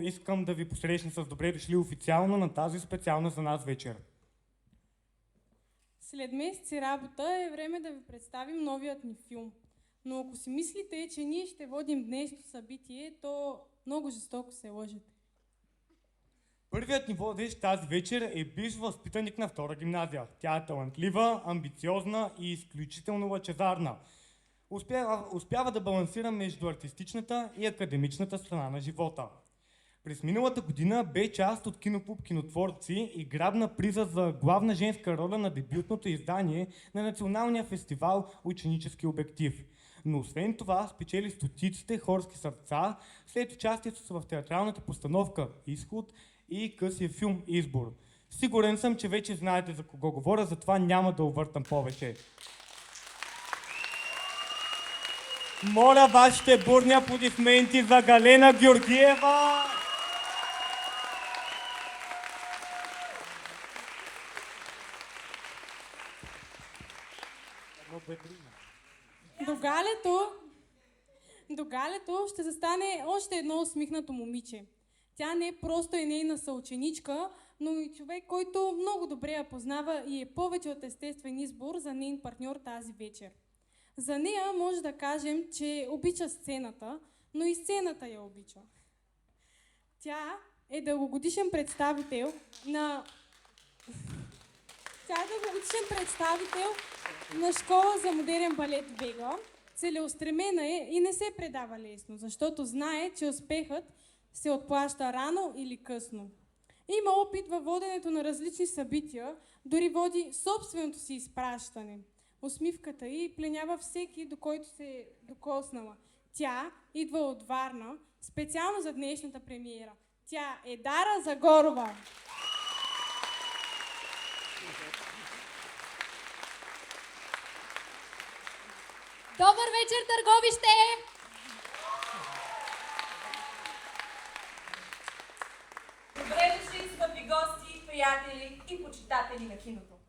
Искам да ви посрещна с добре дошли официално на тази специална за нас вечер. След месеци работа е време да ви представим новият ни филм. Но ако си мислите, че ние ще водим днешното събитие, то много жестоко се лъжете. Първият ни водещ тази вечер е бивш възпитаник на втора гимназия. Тя е талантлива, амбициозна и изключително лъчезарна. Успява да балансира между артистичната и академичната страна на живота. През миналата година бе част от киноклуб Кинотворци и грабна приза за главна женска роля на дебютното издание на националния фестивал Ученически обектив. Но освен това спечели стотиците хорски сърца след участието си в театралната постановка Изход и късия филм Избор. Сигурен съм, че вече знаете за кого говоря, затова няма да увъртам повече. Моля вашите бурни аплодисменти за Галена Георгиева! До галето ще застане още едно усмихнато момиче. Тя не просто е нейна съученичка, но и човек, който много добре я познава и е повече от естествен избор за нейн партньор тази вечер. За нея може да кажем, че обича сцената, но и сцената я обича. Тя е дългогодишен представител на Школа за модерен балет Вега. Целеустремена е и не се предава лесно, защото знае, че успехът се отплаща рано или късно. Има опит във воденето на различни събития, дори води собственото си изпращане. Усмивката ѝ пленява всеки, до който се е докоснала. Тя идва от Варна, специално за днешната премиера. Тя е Дара Загорова. Добър вечер, Търговище! Добре дошли, скъпи гости, приятели и почитатели на киното.